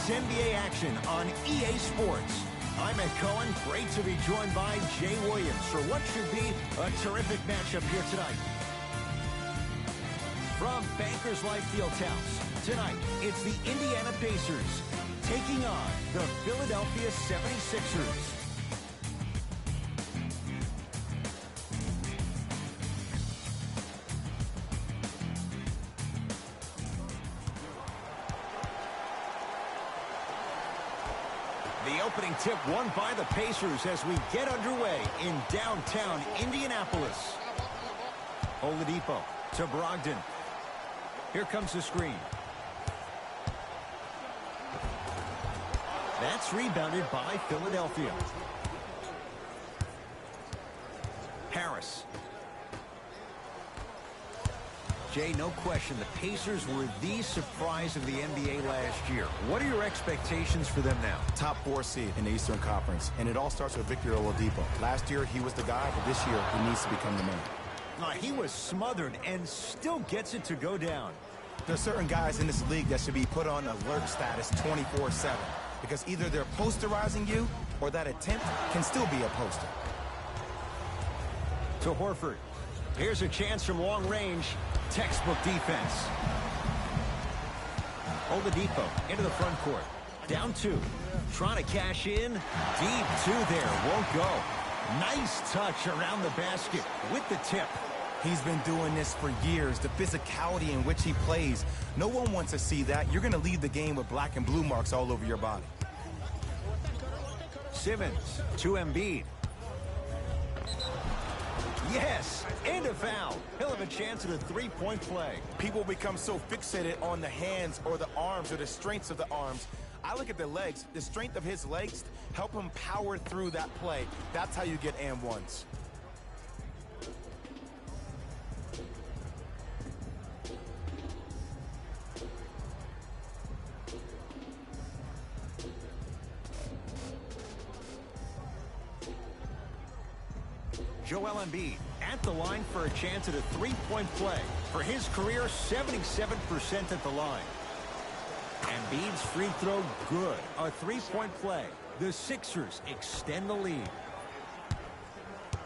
It's NBA action on EA Sports. I'm Ed Cohen. Great to be joined by Jay Williams for what should be a terrific matchup here tonight. From Bankers Life Fieldhouse, tonight it's the Indiana Pacers taking on the Philadelphia 76ers. The opening tip won by the Pacers as we get underway in downtown Indianapolis. Oladipo to Brogdon. Here comes the screen. That's rebounded by Philadelphia. Harris. Jay, no question, the Pacers were the surprise of the NBA last year. What are your expectations for them now? Top 4 seed in the Eastern Conference, and it all starts with Victor Oladipo. Last year, he was the guy, but this year, he needs to become the man. He was smothered and still gets it to go down. There are certain guys in this league that should be put on alert status 24/7, because either they're posterizing you, or that attempt can still be a poster. To Horford. Here's a chance from long range. Textbook defense. Oladipo into the front court. Down 2. Trying to cash in. Deep 2 there. Won't go. Nice touch around the basket with the tip. He's been doing this for years. The physicality in which he plays. No one wants to see that. You're going to leave the game with black and blue marks all over your body. Simmons to Embiid. Yes, and a foul. He'll have a chance at a three-point play. People become so fixated on the hands or the arms or the strengths of the arms. I look at the legs. The strength of his legs help him power through that play. That's how you get and ones. Joel Embiid at the line for a chance at a three-point play. For his career, 77% at the line. Embiid's free throw good. A three-point play. The Sixers extend the lead.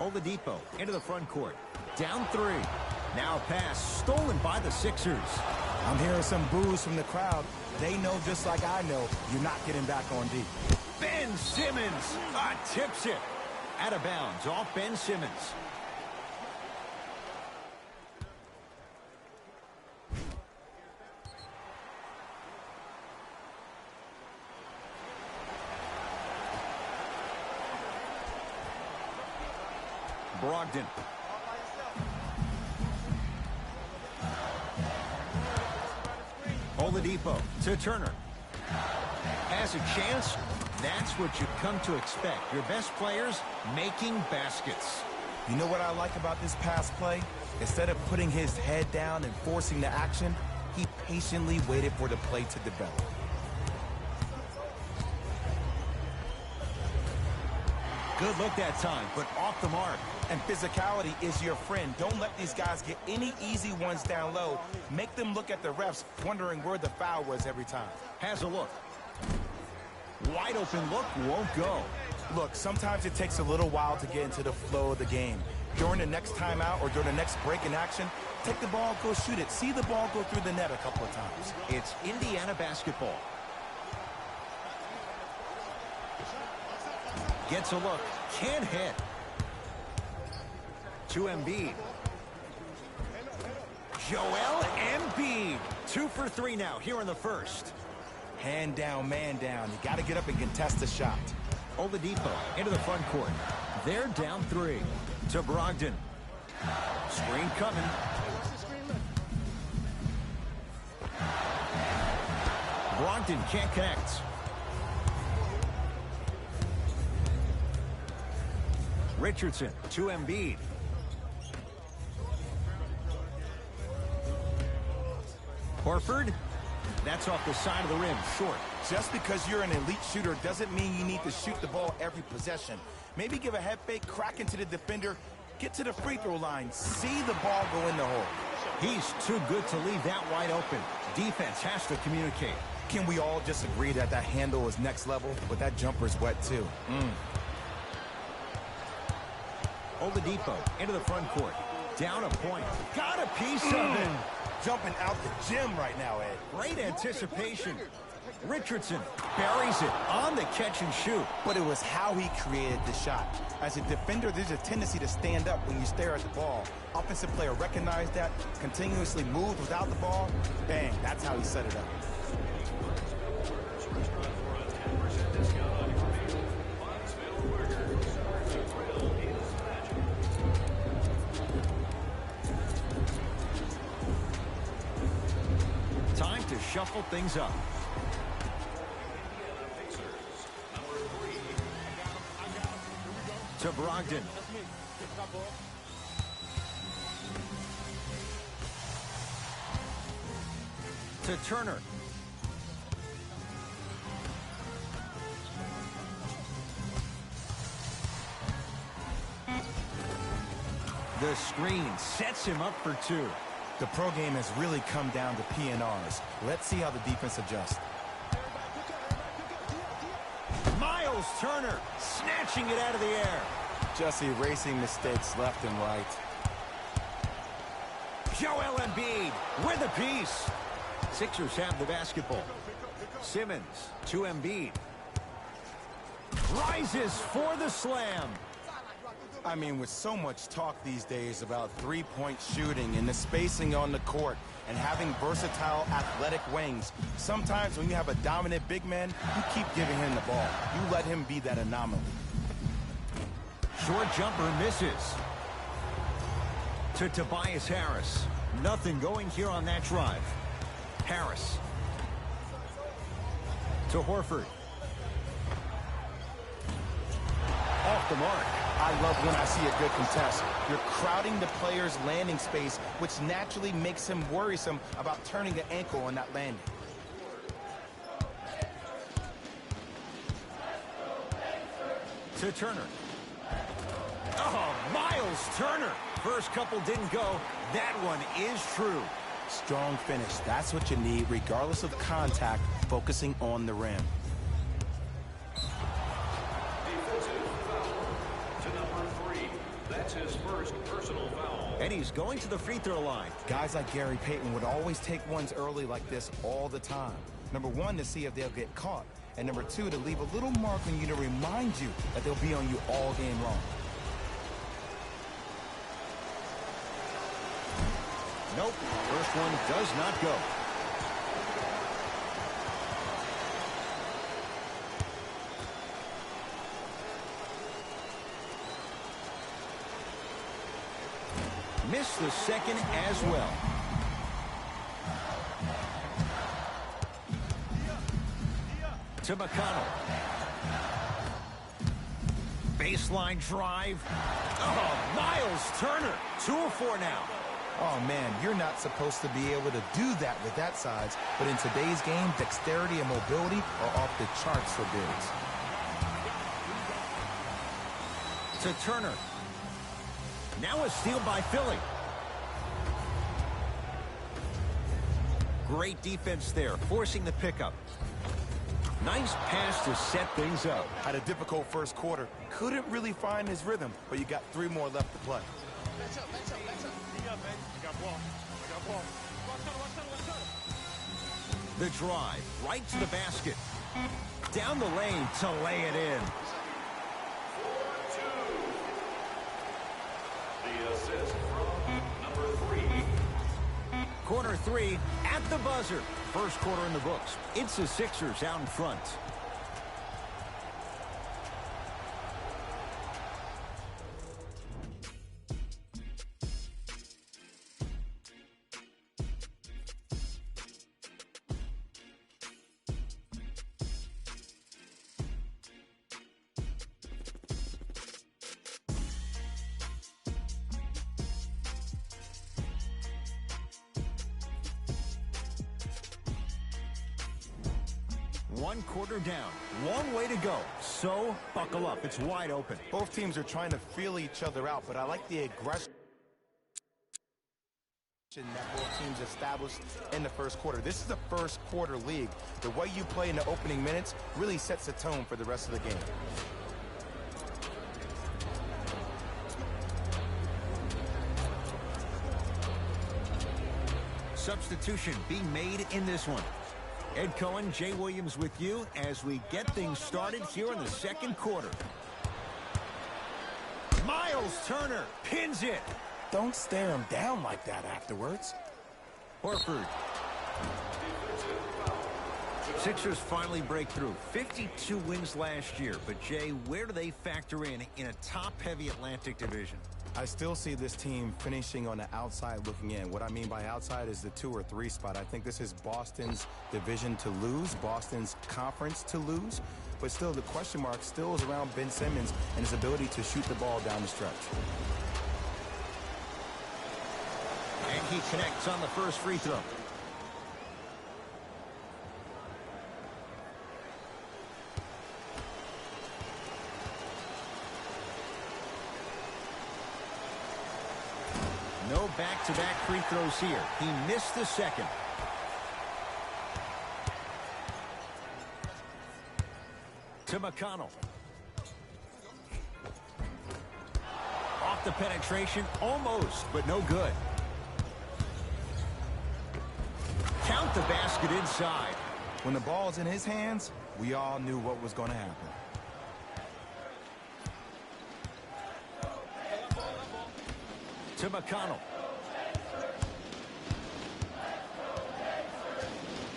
Oladipo into the front court. Down 3. Now a pass stolen by the Sixers. I'm hearing some boos from the crowd. They know just like I know you're not getting back on D. Ben Simmons tips it. Out of bounds off Ben Simmons. Brogdon. Oladipo to Turner. Has a chance. That's what you come to expect. Your best players making baskets. You know what I like about this pass play? Instead of putting his head down and forcing the action, he patiently waited for the play to develop. Good look that time, but off the mark. And physicality is your friend. Don't let these guys get any easy ones down low. Make them look at the refs, wondering where the foul was every time. Has a look. Wide open look, won't go. Look, sometimes it takes a little while to get into the flow of the game. During the next timeout or during the next break in action, take the ball, go shoot it. See the ball go through the net a couple of times. It's Indiana basketball. Gets a look, can't hit. To Embiid. Joel Embiid. 2 for 3 now here in the first. Hand down, man down. You got to get up and contest the shot. Oladipo into the front court. They're down 3. To Brogdon. Screen coming. Brogdon can't connect. Richardson to Embiid. Horford. That's off the side of the rim, short. Just because you're an elite shooter doesn't mean you need to shoot the ball every possession. Maybe give a head fake, crack into the defender, get to the free throw line, see the ball go in the hole. He's too good to leave that wide open. Defense has to communicate. Can we all just agree that that handle is next level, but that jumper's wet too? Oladipo into the front court. Down a point. Got a piece of it. Jumping out the gym right now, Ed. Great anticipation. Richardson buries it on the catch and shoot. But it was how he created the shot. As a defender, there's a tendency to stand up when you stare at the ball. Offensive player recognized that, continuously moved without the ball. Bang, that's how he set it up. Time to shuffle things up. To Brogdon. To Turner. The screen sets him up for two. The pro game has really come down to PNRs. Let's see how the defense adjusts. Miles Turner snatching it out of the air. Just erasing mistakes left and right. Joel Embiid with a piece. Sixers have the basketball. Simmons to Embiid. Rises for the slam. I mean, with so much talk these days about three-point shooting and the spacing on the court and having versatile athletic wings, sometimes when you have a dominant big man, you keep giving him the ball. You let him be that anomaly. Short jumper misses. To Tobias Harris. Nothing going here on that drive. Harris. To Horford. Off the mark. I love when I see a good contest. You're crowding the player's landing space, which naturally makes him worrisome about turning the ankle on that landing. To Turner. Oh, Miles Turner. First couple didn't go. That one is true. Strong finish. That's what you need, regardless of contact, focusing on the rim. His first personal foul. And he's going to the free throw line. Guys like Gary Payton would always take ones early like this all the time. Number one, to see if they'll get caught. And number two, to leave a little mark on you to remind you that they'll be on you all game long. Nope. First one does not go. Missed the second as well. To McConnell. Baseline drive. Oh, Miles Turner. 2 of 4 now. Oh, man, you're not supposed to be able to do that with that size. But in today's game, dexterity and mobility are off the charts for bigs. To Turner. Now a steal by Philly. Great defense there, forcing the pickup. Nice pass to set things up. Had a difficult first quarter. Couldn't really find his rhythm, but you got 3 more left to play. The drive, right to the basket. Down the lane to lay it in. The assist from number 3. Corner 3 at the buzzer. First quarter in the books. It's the Sixers out in front. One quarter down. Long way to go. So, buckle up. It's wide open. Both teams are trying to feel each other out, but I like the aggression that both teams established in the first quarter. This is a first quarter league. The way you play in the opening minutes really sets the tone for the rest of the game. Substitution being made in this one. Ed Cohen, Jay Williams with you as we get things started here in the second quarter. Miles Turner pins it. Don't stare him down like that afterwards. Horford. Sixers finally break through. 52 wins last year. But, Jay, where do they factor in a top-heavy Atlantic division? I still see this team finishing on the outside looking in. What I mean by outside is the 2 or 3 spot. I think this is Boston's division to lose, Boston's conference to lose. But still, the question mark still is around Ben Simmons and his ability to shoot the ball down the stretch. And he connects on the first free throw. No back-to-back free throws here. He missed the second. To McConnell. Off the penetration, almost, but no good. Count the basket inside. When the ball's in his hands, we all knew what was going to happen. To McConnell.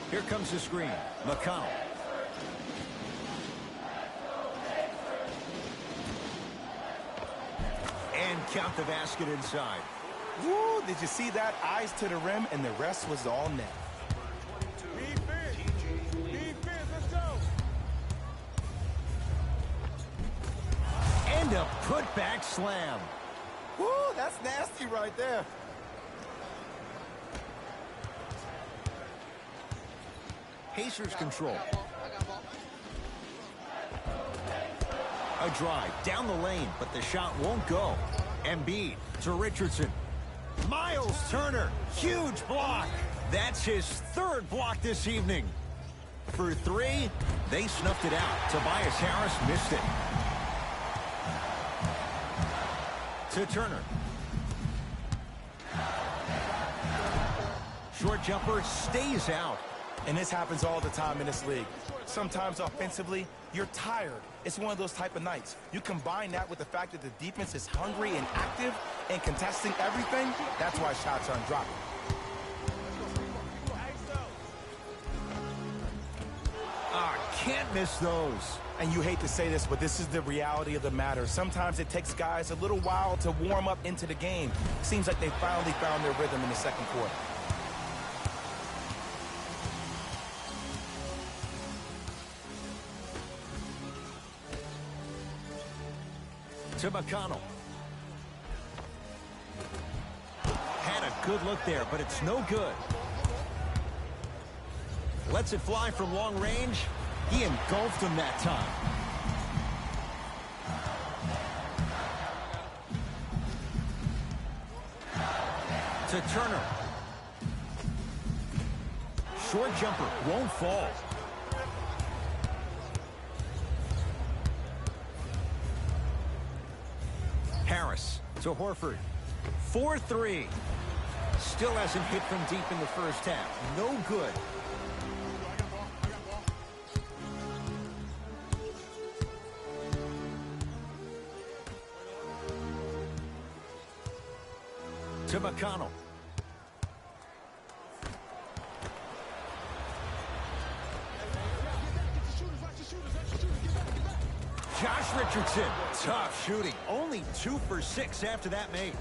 Here comes the screen. McConnell. And count the basket inside. Woo, did you see that? Eyes to the rim, and the rest was all net. Let's go. And a putback slam. Woo, that's nasty right there. Pacers control. A drive down the lane, but the shot won't go. Embiid to Richardson. Miles Turner, huge block. That's his third block this evening. For 3, they snuffed it out. Tobias Harris missed it. To Turner. Short jumper stays out. And this happens all the time in this league. Sometimes offensively, you're tired. It's one of those type of nights. You combine that with the fact that the defense is hungry and active and contesting everything, that's why shots aren't dropping. Can't miss those. And you hate to say this, but this is the reality of the matter. Sometimes it takes guys a little while to warm up into the game. Seems like they finally found their rhythm in the second quarter. To McConnell. Had a good look there, but it's no good. Lets it fly from long range. He engulfed him that time. To Turner. Short jumper won't fall. Harris to Horford. 4-3. Still hasn't hit from deep in the first half. No good. To McConnell. Josh Richardson, tough shooting. Only 2 for 6 after that make.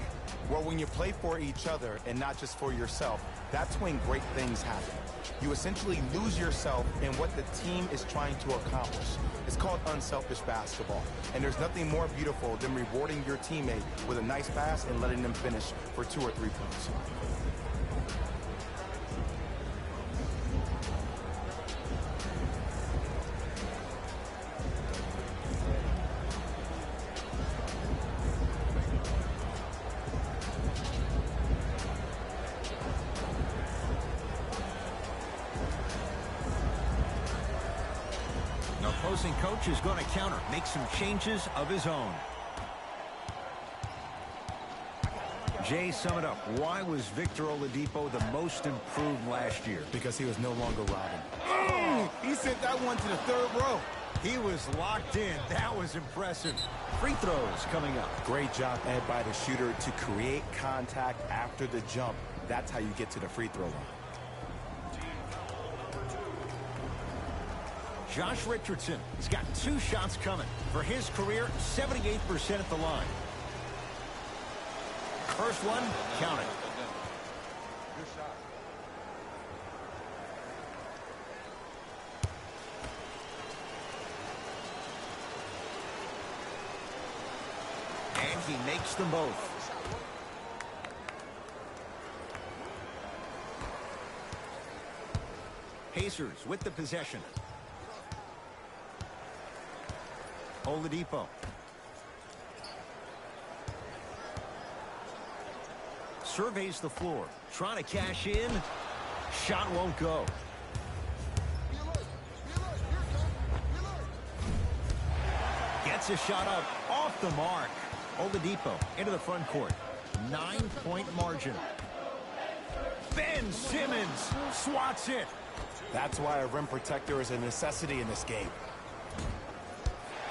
Well, when you play for each other and not just for yourself, that's when great things happen. You essentially lose yourself in what the team is trying to accomplish. It's called unselfish basketball. And there's nothing more beautiful than rewarding your teammate with a nice pass and letting them finish for 2 or 3 points. opposing coach is going to counter, make some changes of his own. Jay, sum it up. Why was Victor Oladipo the most improved last year? Because he was no longer Robin. He sent that one to the third row. He was locked in. That was impressive. Free throws coming up. Great job, Ed, by the shooter to create contact after the jump. That's how you get to the free throw line. Josh Richardson, he's got 2 shots coming. For his career, 78% at the line. First one, count it. And he makes them both. Pacers with the possession. Oladipo. Surveys the floor, trying to cash in. Shot won't go. Gets a shot up, off the mark. Oladipo into the front court. 9-point margin. Ben Simmons swats it. That's why a rim protector is a necessity in this game.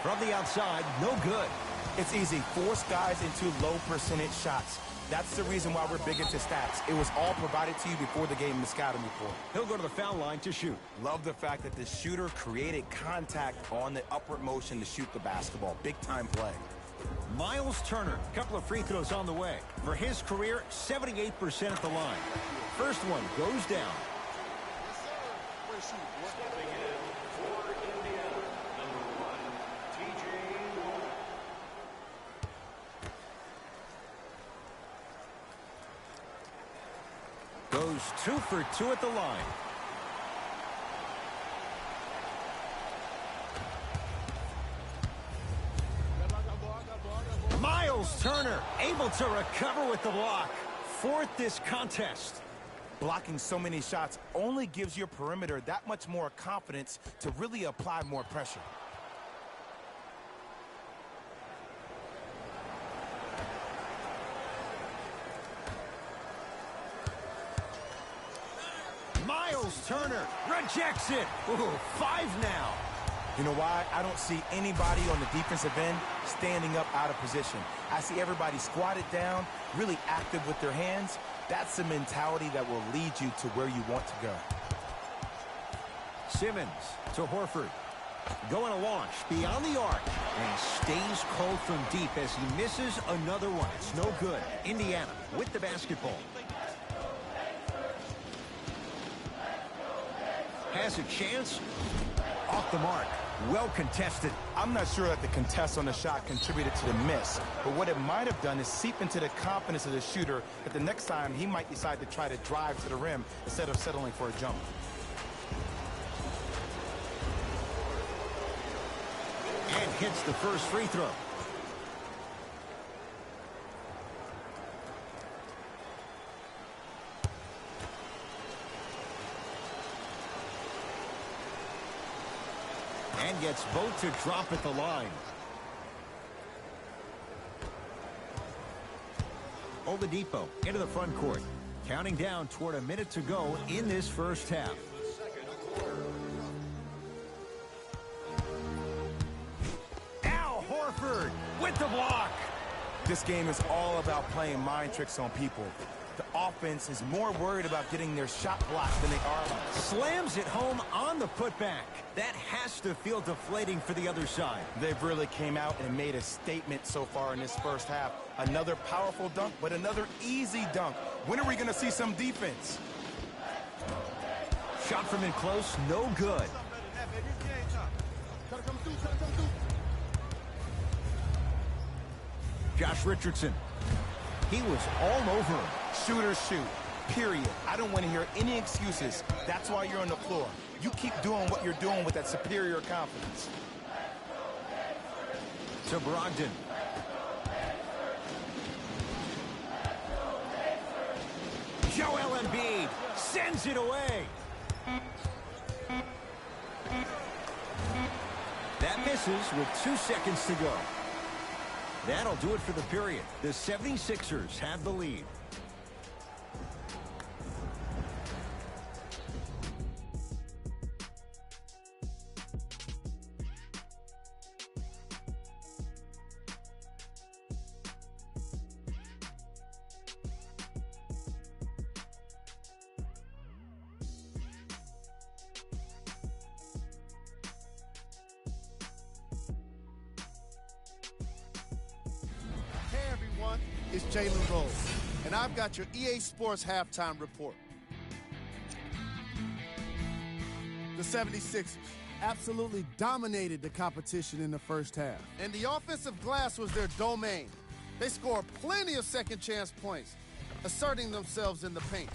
From the outside, no good. It's easy. Force guys into low percentage shots. That's the reason why we're big into stats. It was all provided to you before the game in the scouting report. He'll go to the foul line to shoot. Love the fact that the shooter created contact on the upward motion to shoot the basketball. Big time play. Miles Turner, a couple of free throws on the way. For his career, 78% at the line. First one goes down. Goes 2 for 2 at the line. Miles Turner able to recover with the block. 4th this contest. Blocking so many shots only gives your perimeter that much more confidence to really apply more pressure. Miles Turner rejects it. Ooh, 5 now. You know why? I don't see anybody on the defensive end standing up out of position. I see everybody squatted down, really active with their hands. That's the mentality that will lead you to where you want to go. Simmons to Horford. Going a launch beyond the arc. And he stays cold from deep as he misses another one. It's no good. Indiana with the basketball. Has a chance. Off the mark. Well contested. I'm not sure that the contest on the shot contributed to the miss, but what it might have done is seep into the confidence of the shooter that the next time he might decide to try to drive to the rim instead of settling for a jump. And hits the first free throw. And gets both to drop at the line. Oladipo into the front court. Counting down toward a minute to go in this first half. Al Horford with the block. This game is all about playing mind tricks on people. The offense is more worried about getting their shot blocked than they are. Slams it home on the putback. That has to feel deflating for the other side. They've really came out and made a statement so far in this first half. Another powerful dunk, but another easy dunk. When are we going to see some defense? Shot from in close, no good. Josh Richardson. He was all over him. Shooters shoot, period. I don't want to hear any excuses. That's why you're on the floor. You keep doing what you're doing with that superior confidence. To Brogdon. Joel Embiid sends it away. misses with 2 seconds to go. That'll do it for the period. The 76ers have the lead. It's Jalen Rose, and I've got your EA Sports halftime report. The 76ers absolutely dominated the competition in the first half. And the offensive glass was their domain. They scored plenty of second-chance points, asserting themselves in the paint.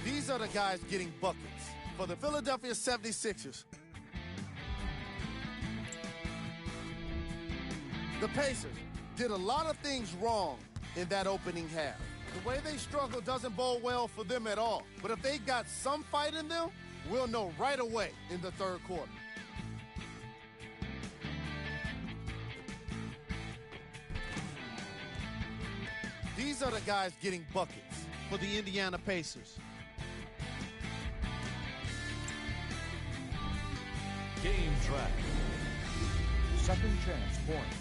These are the guys getting buckets for the Philadelphia 76ers. The Pacers did a lot of things wrong in that opening half. The way they struggle doesn't bode well for them at all. But if they got some fight in them, we'll know right away in the third quarter. These are the guys getting buckets for the Indiana Pacers. Game track. Second chance points.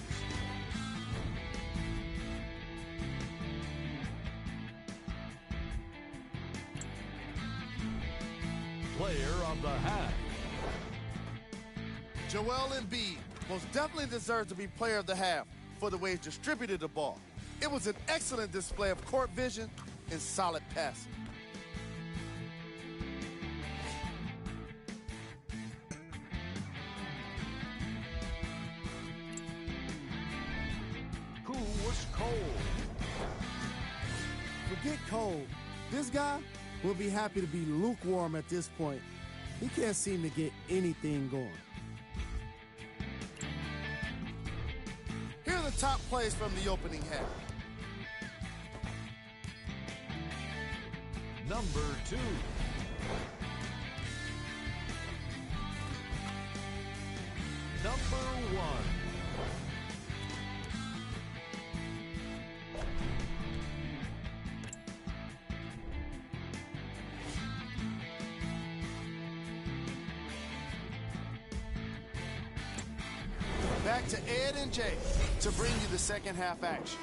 Player of the half. Joel Embiid most definitely deserves to be player of the half for the way he distributed the ball. It was an excellent display of court vision and solid passing. Who was cold? Forget cold. This guy will be happy to be lukewarm at this point. He can't seem to get anything going. Here are the top plays from the opening half. Number 2. Number 1. Back to Ed and Jay to bring you the second half action.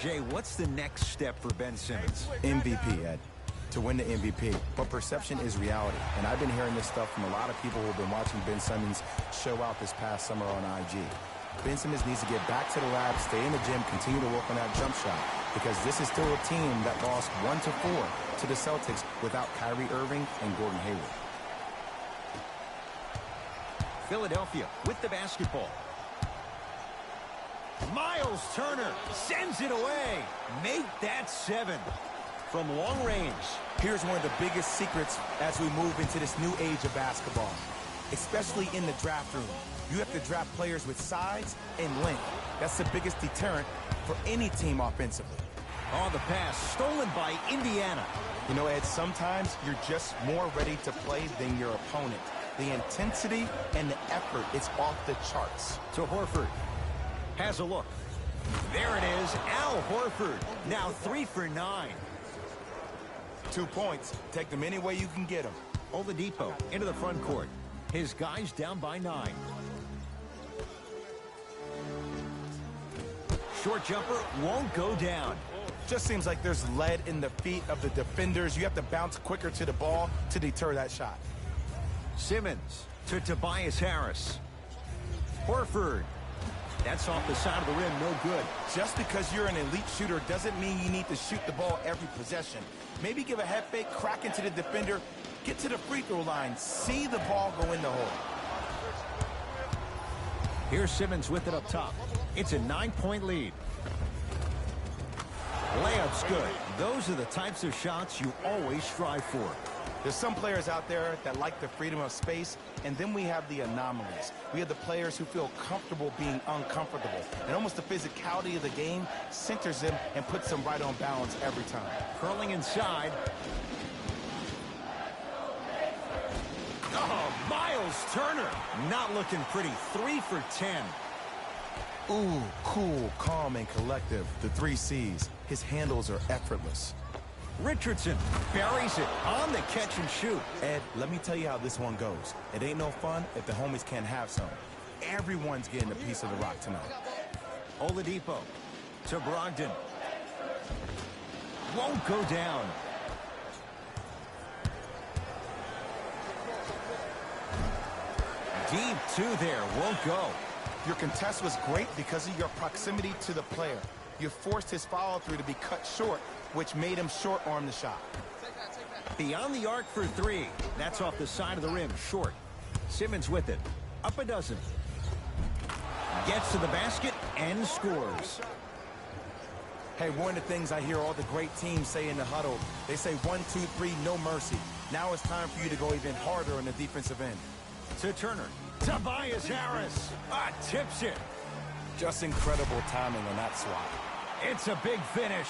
Jay, what's the next step for Ben Simmons? MVP, Ed. To win the MVP. But perception is reality. And I've been hearing this stuff from a lot of people who have been watching Ben Simmons show out this past summer on IG. Ben Simmons needs to get back to the lab, stay in the gym, continue to work on that jump shot. Because this is still a team that lost 1-4 to the Celtics without Kyrie Irving and Gordon Hayward. Philadelphia with the basketball. Miles Turner sends it away. Make that 7 from long range. Here's one of the biggest secrets as we move into this new age of basketball, especially in the draft room. You have to draft players with size and length. That's the biggest deterrent for any team offensively. On the pass, stolen by Indiana. You know, Ed, sometimes you're just more ready to play than your opponent. The intensity and the effort is off the charts. To Horford. Has a look. There it is, Al Horford. Now 3 for 9. 2 points. Take them any way you can get them. Oladipo into the front court. His guys down by 9. Short jumper won't go down. Just seems like there's lead in the feet of the defenders. You have to bounce quicker to the ball to deter that shot. Simmons to Tobias Harris. Horford. That's off the side of the rim, no good. Just because you're an elite shooter doesn't mean you need to shoot the ball every possession. Maybe give a head fake, crack into the defender, get to the free throw line, see the ball go in the hole. Here's Simmons with it up top. It's a 9-point lead. Layup's good. Those are the types of shots you always strive for. There's some players out there that like the freedom of space, and then we have the anomalies. We have the players who feel comfortable being uncomfortable, and almost the physicality of the game centers them and puts them right on balance every time. Curling inside. Oh, Miles Turner, not looking pretty. 3 for 10. Ooh, cool, calm, and collective. The 3 C's. His handles are effortless. Richardson buries it on the catch and shoot. Ed, let me tell you how this one goes. It ain't no fun if the homies can't have some. Everyone's getting a piece of the rock tonight. Oladipo to Brogdon. Won't go down. Deep 2 there, won't go. Your contest was great because of your proximity to the player. You forced his follow-through to be cut short, which made him short-arm the shot. Beyond the arc for 3. That's off the side of the rim, short. Simmons with it. Up a dozen. Gets to the basket and scores. Hey, one of the things I hear all the great teams say in the huddle, they say 1, 2, 3, no mercy. Now it's time for you to go even harder on the defensive end. To Turner. Tobias Harris. Tips it. Just incredible timing on that swat. It's a big finish.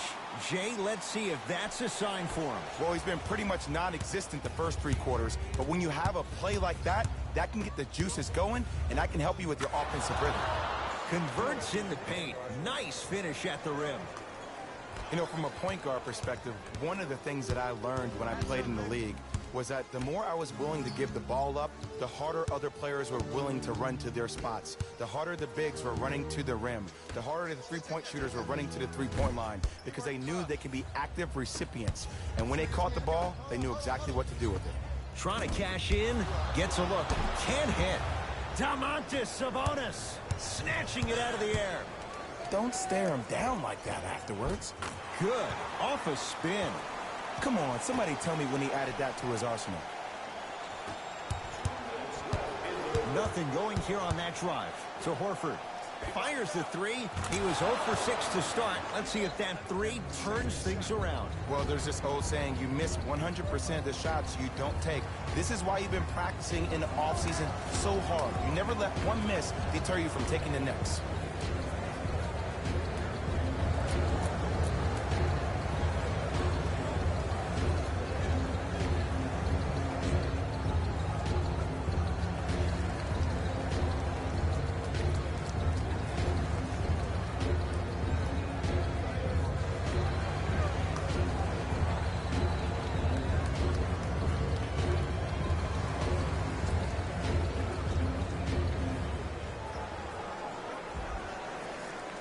Jay, let's see if that's a sign for him. Well, he's been pretty much non-existent the first 3 quarters, but when you have a play like that, that can get the juices going, and that can help you with your offensive rhythm. Converts in the paint. Nice finish at the rim. You know, from a point guard perspective, one of the things that I learned when I played in the league was that the more I was willing to give the ball up, the harder other players were willing to run to their spots. The harder the bigs were running to the rim. The harder the three-point shooters were running to the three-point line because they knew they could be active recipients. And when they caught the ball, they knew exactly what to do with it. Trying to cash in, gets a look, can't hit. Domantas Sabonis, snatching it out of the air. Don't stare him down like that afterwards. Good, off a spin. Come on, somebody tell me when he added that to his arsenal. Nothing going here on that drive. To Horford. Fires the 3. He was 0 for 6 to start. Let's see if that 3 turns things around. Well, there's this old saying, you miss 100% of the shots you don't take. This is why you've been practicing in the offseason so hard. You never let one miss deter you from taking the next.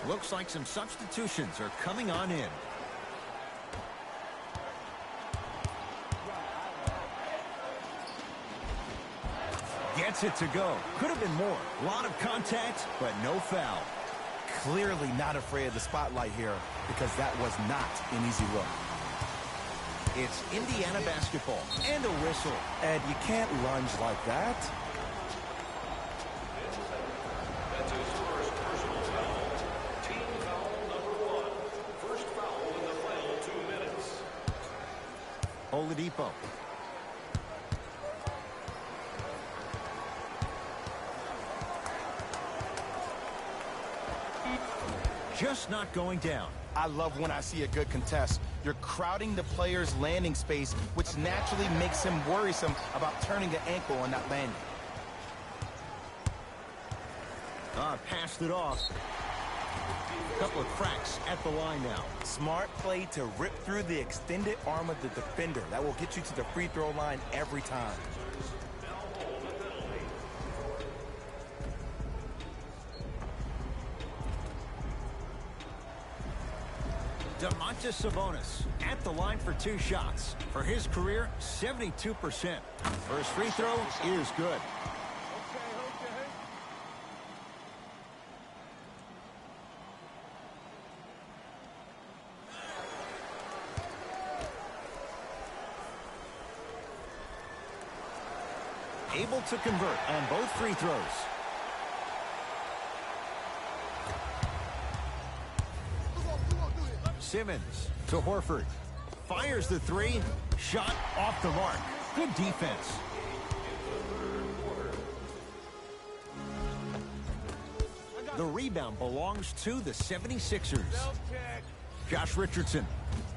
Looks like some substitutions are coming on in. Gets it to go. Could have been more. A lot of contact, but no foul. Clearly not afraid of the spotlight here because that was not an easy look. It's Indiana basketball and a whistle. Ed, you can't lunge like that. That's his first personal foul. Team foul number 1. First foul in the final 2 minutes. Oladipo. Just not going down. I love when I see a good contest. You're crowding the player's landing space, which naturally makes him worrisome about turning the ankle on that landing. Passed it off. Couple of cracks at the line now. Smart play to rip through the extended arm of the defender. That will get you to the free throw line every time. Domantas Sabonis at the line for 2 shots. For his career, 72%. First free throw is good. Able to convert on both free throws. Simmons to Horford. Fires the 3. Shot off the mark. Good defense. The rebound belongs to the 76ers. Josh Richardson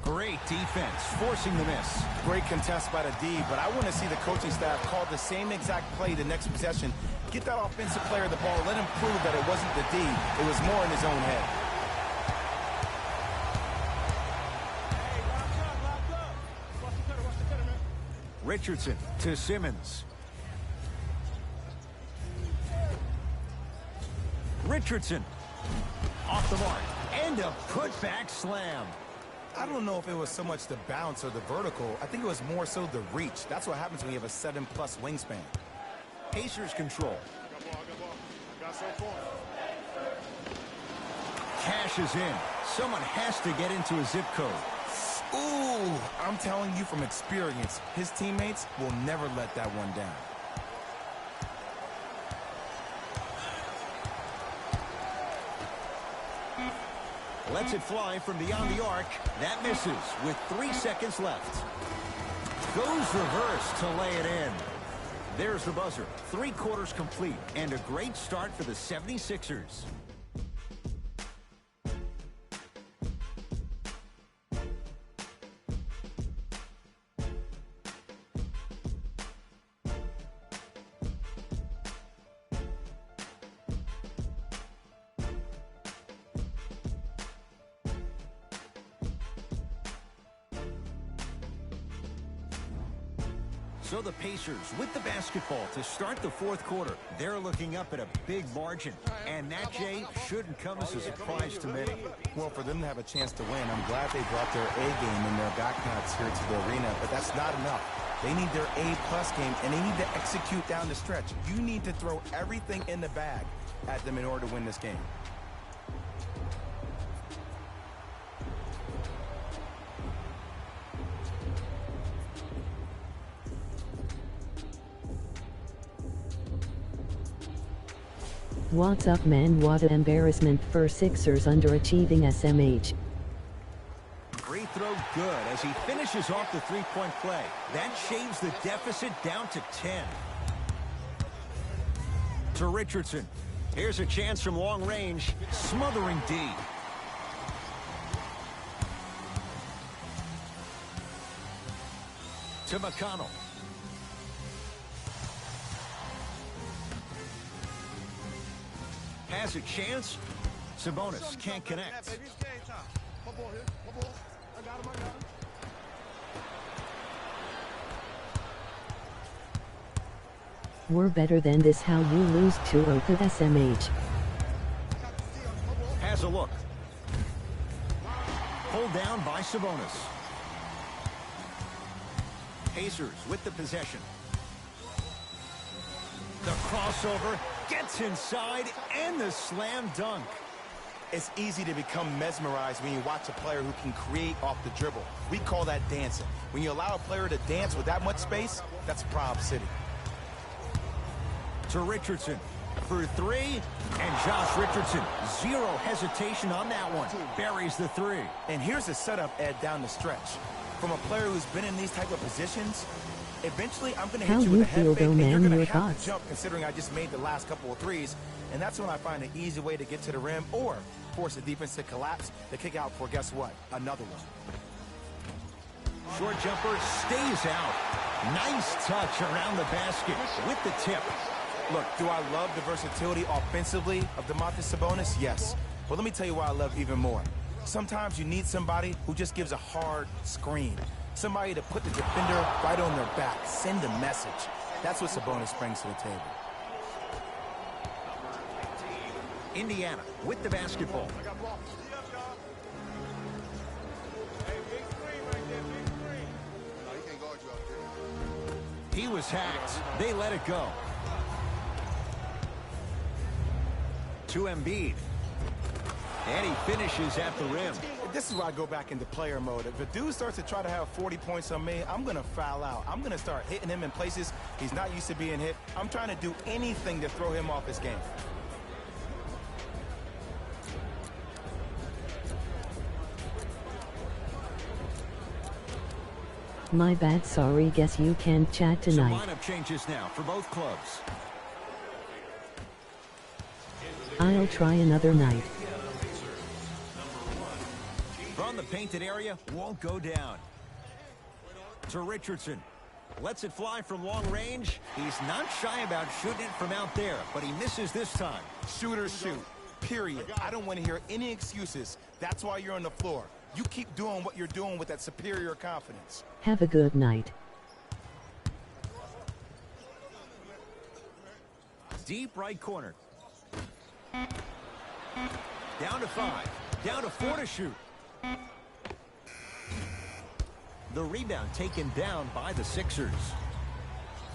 Great defense, forcing the miss. Great contest by the D, but I want to see the coaching staff call the same exact play the next possession. Get that offensive player the ball. Let him prove that it wasn't the D. It was more in his own head. Richardson to Simmons. Richardson off the mark and a putback slam. I don't know if it was so much the bounce or the vertical. I think it was more so the reach. That's what happens when you have a 7+ wingspan. Pacers control. Got so far. Cash is in. Someone has to get into a zip code. Ooh, I'm telling you from experience, his teammates will never let that one down. Lets it fly from beyond the arc. That misses with 3 seconds left. Goes reverse to lay it in. There's the buzzer. 3 quarters complete and a great start for the 76ers. So the Pacers with the basketball to start the 4th quarter. They're looking up at a big margin. And that, Jay, shouldn't come as a surprise to many. Well, for them to have a chance to win, I'm glad they brought their A game and their backpacks here to the arena, but that's not enough. They need their A+ game, and they need to execute down the stretch. You need to throw everything in the bag at them in order to win this game. What's up, man? What an embarrassment for Sixers underachieving SMH. Free throw good as he finishes off the 3-point play. That shaves the deficit down to 10. To Richardson. Here's a chance from long range. Smothering D. To McConnell. Has a chance. Sabonis can't connect. Baby, it's game time. My ball here. My ball. I got him. I got him. We're better than this. How you lose 2-0 to SMH. Has a look. Pulled down by Sabonis. Pacers with the possession. The crossover gets inside and the slam dunk. It's easy to become mesmerized when you watch a player who can create off the dribble. We call that dancing. When you allow a player to dance with that much space, that's Prob City. To Richardson for 3, and Josh Richardson, 0 hesitation on that one. Buries the 3. And here's the setup, Ed, down the stretch. From a player who's been in these type of positions, eventually I'm going to hit you with a head fake, and you're going to have to jump, considering I just made the last couple of threes. And that's when I find an easy way to get to the rim or force the defense to collapse to kick out for, guess what, another one. Short jumper stays out. Nice touch around the basket with the tip. Look, do I love the versatility offensively of Domantas Sabonis? Yes. But let me tell you why I love even more. Sometimes you need somebody who just gives a hard screen. Somebody to put the defender right on their back. Send a message. That's what Sabonis brings to the table. Indiana with the basketball. I got blocked. Hey, big screen right there. Big screen. No, he can't guard you out there. He was hacked. They let it go. To Embiid. And he finishes at the rim. This is why I go back into player mode. If a dude starts to try to have 40 points on me, I'm going to foul out. I'm going to start hitting him in places he's not used to being hit. I'm trying to do anything to throw him off his game. My bad, sorry, guess you can't chat Some tonight. lineup changes now for both clubs. I'll try another night. From From the painted area, won't go down. To Richardson. Lets it fly from long range. He's not shy about shooting it from out there, but he misses this time. Shooters shoot. Period. I don't want to hear any excuses. That's why you're on the floor. You keep doing what you're doing with that superior confidence. Have a good night. Deep right corner. Down to 5. Down to 4 to shoot. The rebound taken down by the Sixers.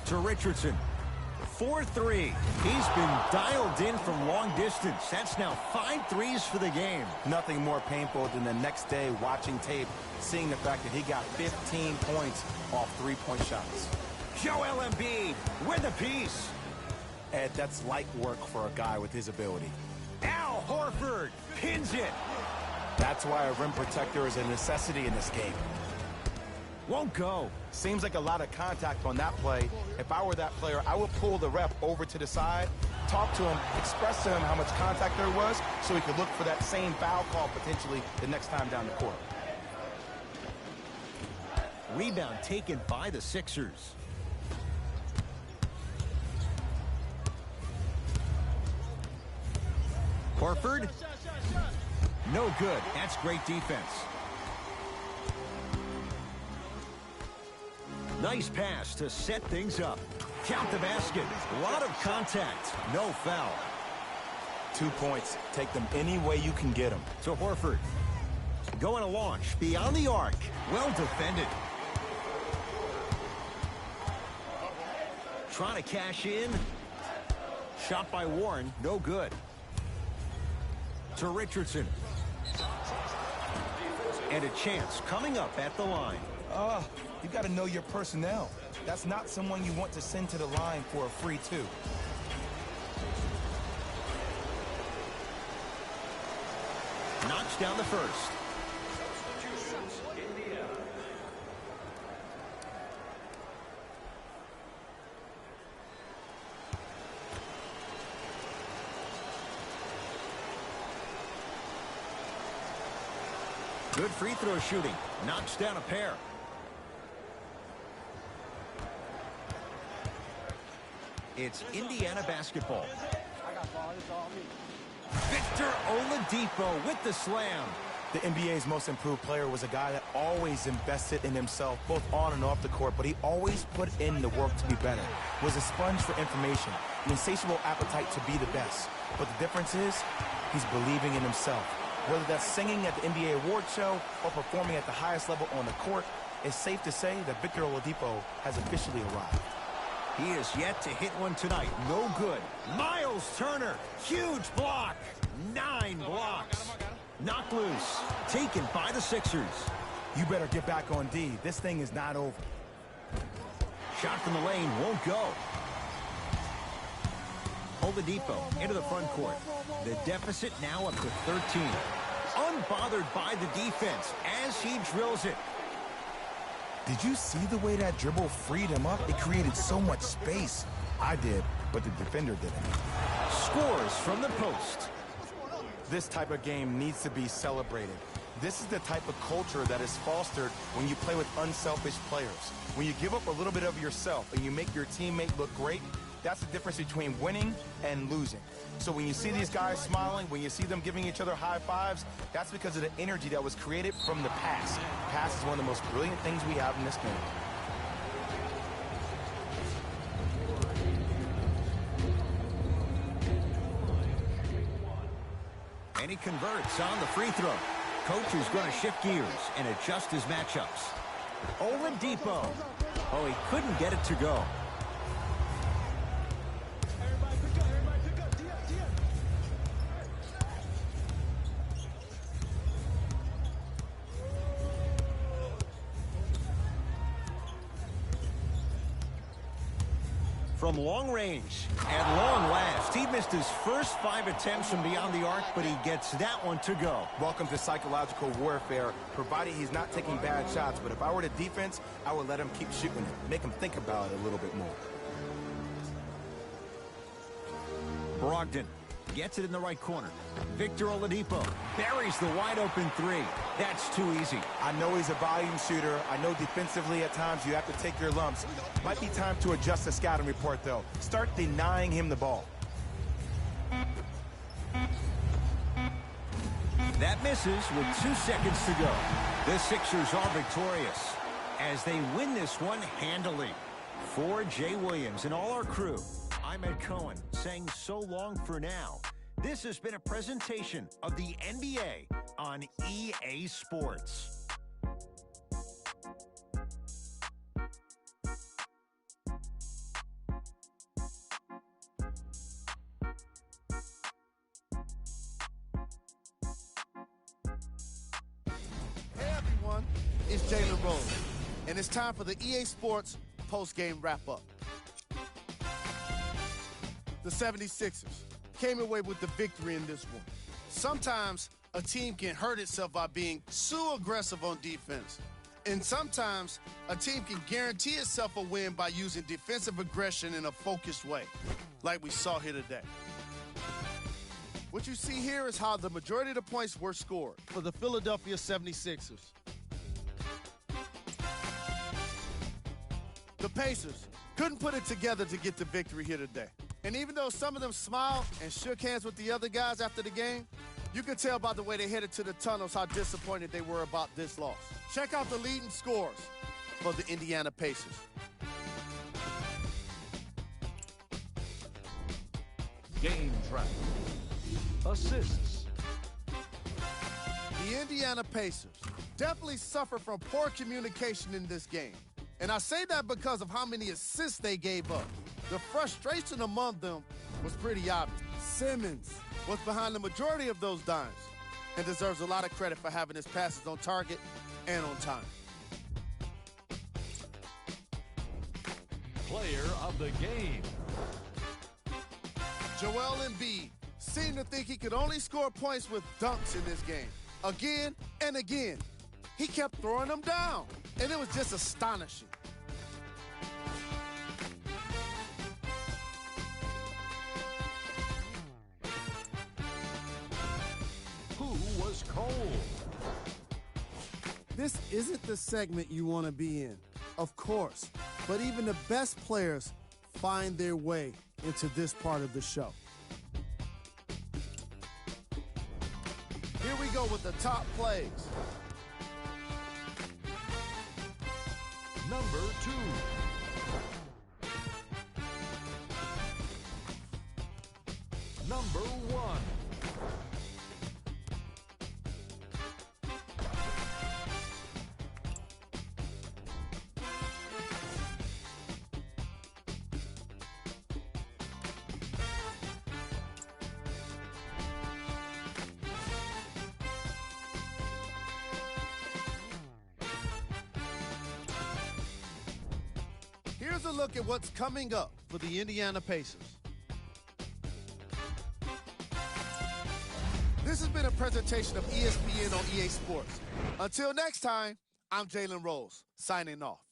To Richardson. 4-3. He's been dialed in from long distance. That's now 5 threes for the game. Nothing more painful than the next day watching tape, seeing the fact that he got 15 points off three-point shots. Joel Embiid with a piece. Ed, that's light work for a guy with his ability. Al Horford pins it. That's why a rim protector is a necessity in this game. Won't go. Seems like a lot of contact on that play. If I were that player, I would pull the ref over to the side, talk to him, express to him how much contact there was so he could look for that same foul call potentially the next time down the court. Rebound taken by the Sixers. Horford. No good. That's great defense. Nice pass to set things up. Count the basket. A lot of contact. No foul. 2 points. Take them any way you can get them. To Horford. Going to launch. Beyond the arc. Well defended. Trying to cash in. Shot by Warren. No good. To Richardson. And a chance coming up at the line. You got to know your personnel. That's not someone you want to send to the line for a free two. Knocks down the first. Substitutions, Indiana. Good free throw shooting. Knocks down a pair. It's Indiana basketball. Victor Oladipo with the slam. The NBA's most improved player was a guy that always invested in himself, both on and off the court, but he always put in the work to be better. Was a sponge for information, an insatiable appetite to be the best. But the difference is, he's believing in himself. Whether that's singing at the NBA award show or performing at the highest level on the court, it's safe to say that Victor Oladipo has officially arrived. He is yet to hit one tonight. No good. Miles Turner. Huge block. 9 blocks. Knocked loose. Taken by the Sixers. You better get back on D. This thing is not over. Shot from the lane won't go. Oladipo into the front court. The deficit now up to 13. Unbothered by the defense as he drills it. Did you see the way that dribble freed him up? It created so much space. I did, but the defender didn't. Scores from the post. This type of game needs to be celebrated. This is the type of culture that is fostered when you play with unselfish players. When you give up a little bit of yourself and you make your teammate look great, that's the difference between winning and losing. So when you see these guys smiling, when you see them giving each other high fives, that's because of the energy that was created from the pass. Pass is one of the most brilliant things we have in this game. And he converts on the free throw. Coach is going to shift gears and adjust his matchups. Oladipo. Oh, he couldn't get it to go. From long range, at long last, he missed his first 5 attempts from beyond the arc, but he gets that one to go. Welcome to psychological warfare, provided he's not taking bad shots. But if I were the defense, I would let him keep shooting it, make him think about it a little bit more. Brogdon Gets it in the right corner. Victor Oladipo buries the wide-open three. That's too easy. I know he's a volume shooter. I know defensively at times you have to take your lumps. Might be time to adjust the scouting report, though. Start denying him the ball. That misses with 2 seconds to go. The Sixers are victorious as they win this one handily. For Jay Williams and all our crew, I'm Ed Cohen saying so long for now. This has been a presentation of the NBA on EA Sports. Hey everyone, it's Jalen Rose, and it's time for the EA Sports post-game wrap-up. The 76ers came away with the victory in this one. Sometimes a team can hurt itself by being too aggressive on defense. And sometimes a team can guarantee itself a win by using defensive aggression in a focused way, like we saw here today. What you see here is how the majority of the points were scored for the Philadelphia 76ers. The Pacers couldn't put it together to get the victory here today. And even though some of them smiled and shook hands with the other guys after the game, you could tell by the way they headed to the tunnels how disappointed they were about this loss. Check out the leading scores for the Indiana Pacers. Game track. Assists. The Indiana Pacers definitely suffered from poor communication in this game. And I say that because of how many assists they gave up. The frustration among them was pretty obvious. Simmons was behind the majority of those dimes and deserves a lot of credit for having his passes on target and on time. Player of the game. Joel Embiid seemed to think he could only score points with dunks in this game. Again and again, he kept throwing them down, and it was just astonishing. Who was cold? This isn't the segment you want to be in, of course, but even the best players find their way into this part of the show. Here we go with the top plays. Number 2. Number 1. Here's a look at what's coming up for the Indiana Pacers. This has been a presentation of ESPN on EA Sports. Until next time, I'm Jalen Rose, signing off.